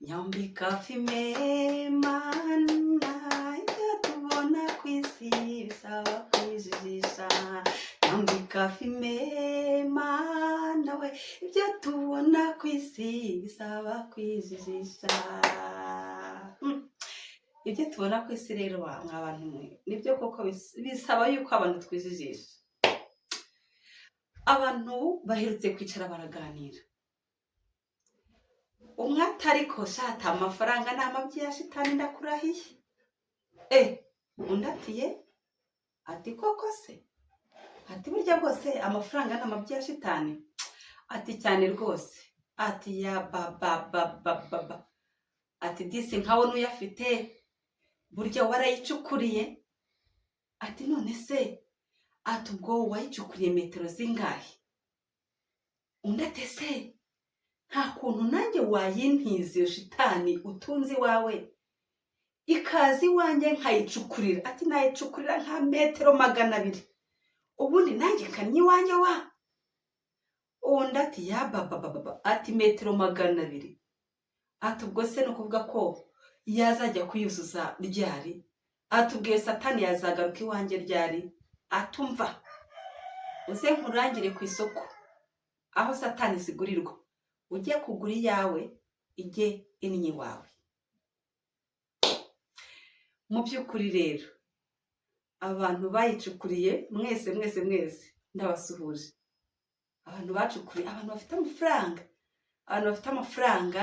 Nyambika fime mana ibyo tubona ku isi bisaba kwijijisha. Nyambika fime mana we ibyo tubona ku isi bisaba kwijijisha. Ibyo tubona ku isi rero mwabantu mwe nibyo koko bisaba yuko abantu twijijisha. Abantu baherutse kwicara baraganira. Umwe atariko shata amafaranga n'amabyi ya shitani ndakurahiye. Undi ati koko se? Ati burya bwose amafaranga n'amabyi ya shitani? Ati cyane rwose. Ati ya baba. Ati disi nkawo n'uyafite burya warayicukuriye? Ati none se ati ubwo wayicukuriye metero zingahe? Undi ati se nta kuntu nanjye wayintiza iyo shitani utunzi wawe ikazi wanjye nkayicukurira? Ati nayicukurira nka metero 200 ubundi nanjye kanyi wanjye wa. Undi ati ya baba ati metero 200. Ati ubwo se no kuvuga ko yazajya kuyuzuza ryari? Ati ubwiye satani yazagaruka iwanjye ryari? Atumva uze nkurangire ku isoko aho satani zigurirwa, ujye kugura yawe ijye innyi wawe. Mu by'ukuri rero abantu bayicukuriye mwese ndabasuhuje. Abantu bacukuriye, abantu bafite amafaranga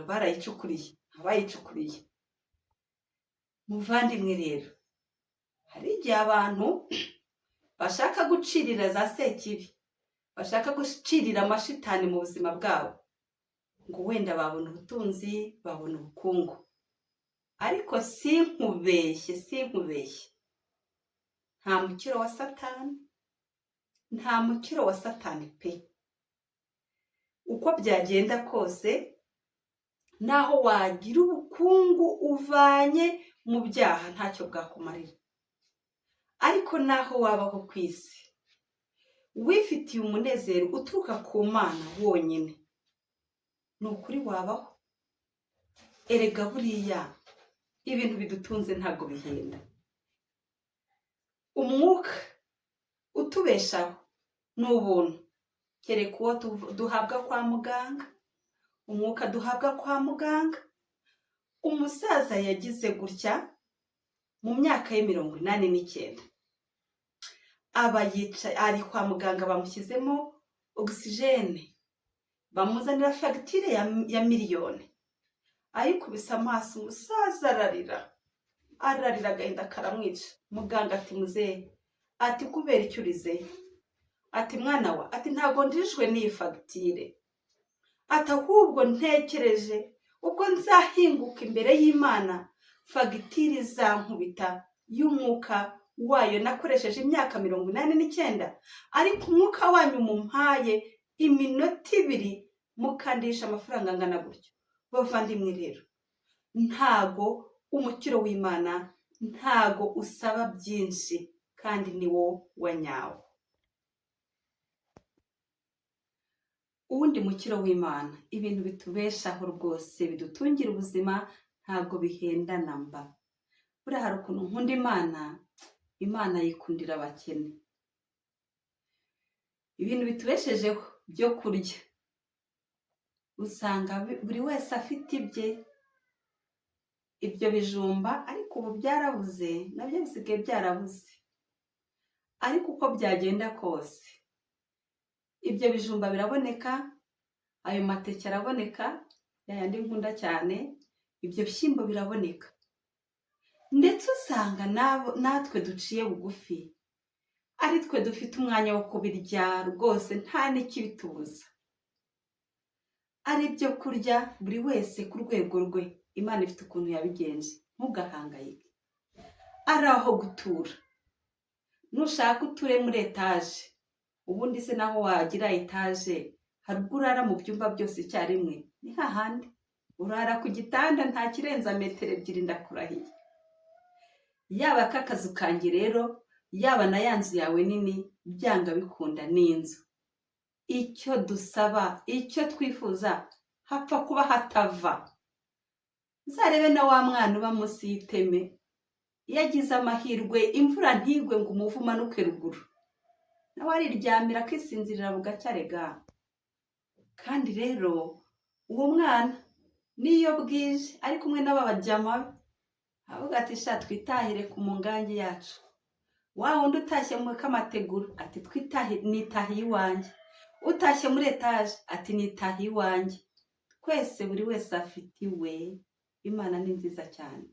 barayicukuriye, abayicukuriye. Muvandimwe rero hari igihe abantu bashaka gucirira za sekibi, bashaka gucirira amashitani mu buzima bwabo ngo wenda babona ubutunzi, babona ubukungu. Ariko sinkubeshye nta mukiro wa satani pe. Uko byagenda kose naho wagira ubukungu uvanye mu byaha ntacyo bwakumarira. Ariko naho wabaho ku isi wifitiye umunezero uturuka ku Mana wonyine, nukuri wabaho. Erega buriya ibintu bidutunze ntago bihenda. Umwuka utubeshaho n'ubuntu, kereka uwo duhabwa kwa muganga. Umwuka duhabwa kwa muganga. Umusaza yagize gutya mu myaka ye 89, aba yicaye ari kwa muganga, bamushyizemo oxygene, bamuzanira fagitire ya miliyoni. Ayikubise amaso umusaza ararira agahinda karamwica. Muganga ati muzehe, ati kubera icyo urize? Ati mwana wa, ati ntago ndijwe n'iyi fagitire. Ati ahubwo ntekereje ubwo nzahinguka imbere y'Imana fagitire izankubita y'umwuka wayo nakoresheje imyaka 89, ariko umwuka wanyu mumpaye iminota 2 mukandisha amafaranga angana gutyo. Bavandimwe rero, ntago umukiro w'Imana ntago usaba byinshi kandi ni wo wanyawo. Uwundi mukiro w'Imana, ibintu bitubeshaho rwose bidutungira ubuzima ntago bihenda namba. Buriya hari ukuntu nkunda Imana yikundira abakene. Ibintu bitubeshejeho byo kurya usanga buri wese afite ibyo bijumba, ariko ubu byarabuze, nabyo bisigaye byarabuze. Ariko uko byagenda kose ibyo bijumba biraboneka, ayo mateke araboneka, yayandi nkunda cyane, ibyo bishyimbo biraboneka. Ndetse usanga natwe duciye bugufi ari twe dufite umwanya wo kubirya rwose, nta n'ikibitubuza. Ari byo kurya buri wese ku rwego rwe. Imana ifite ukuntu yabigenje, ntugahangayike. Ari aho gutura, nushaka uture muri etaje. Ubundi se naho wagira etaje hari ubwo urara mu byumba byose icyarimwe? Ni hahandi urara ku gitanda nta kirenza metero 2 ndakurahiye. Yaba kakazu kanjye rero, yaba na yanzu yawe nini, byanga bikunda n'inzu. Icyo dusaba, icyo twifuza hapfa kuba hatava. Uzarebe na wa mwana uba munsi y'iteme, iyo agize amahirwe imvura ntigwe ngo umuvu umanuke ruguru, nawe ariryamira akisinzirira bugacya rega. Kandi rero uwo mwana niyo bwije ari kumwe n'aba bajyama be, avuga ati sha twitahire ku mungangi yacu. Wa wundi utashye mu kamategura ati nitahiye iwanjye, utashye muri etaje ati nitahiye iwanjye. Twese buri wese afite iwe. Imana ni nziza cyane.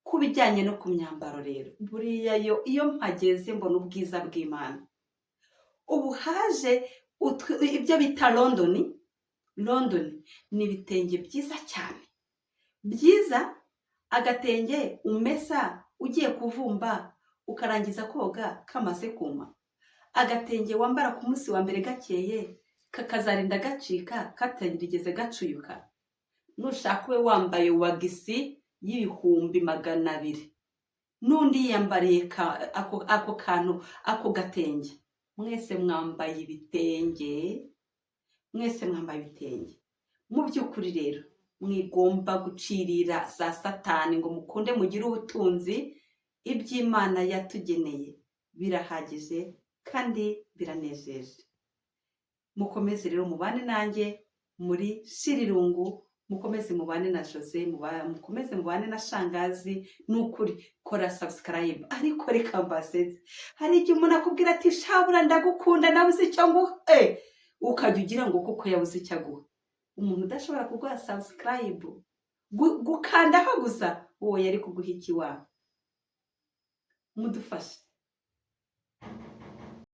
Ku bijyanye no ku myambaro rero, buriya iyo mpageze mbona ubwiza bw'Imana. Ubu haje ibyo bita London ni ibitenge byiza cyane, byiza, agatenge umesa ugiye kuvumba ukarangiza koga kamaze kuma, agatenge wambara ku munsi wa mbere gakeye kakazarinda gacika katarigeze gacuyuka. Nushaka we wambaye wagisi y'ibihumbi 200, n'undi yambariye ako kantu ako gatenge. Mwese mwambaye ibitenge, mu by'ukuri rero mwigomba gucirira za satani ngo mukunde mugire ubutunzi. Iby'Imana yatugeneye birahagije kandi biranejeje. Mukomeze rero mubane nanjye muri Shirirungu, mukomeze mubane na Jose, mukomeze mubane na Shangazi. Nukuri kora subscribe. Ariko reka mbaseze, hari igihe umuntu akubwira ati shabura ndagukunda nabuze icyo nguha, ukajya ugira ngo kuko yabuze icyo aguha. Umuntu udashobora kuguha subscribe gukandaho gusa, uwo yari kuguha ikiwa. Mudufashe.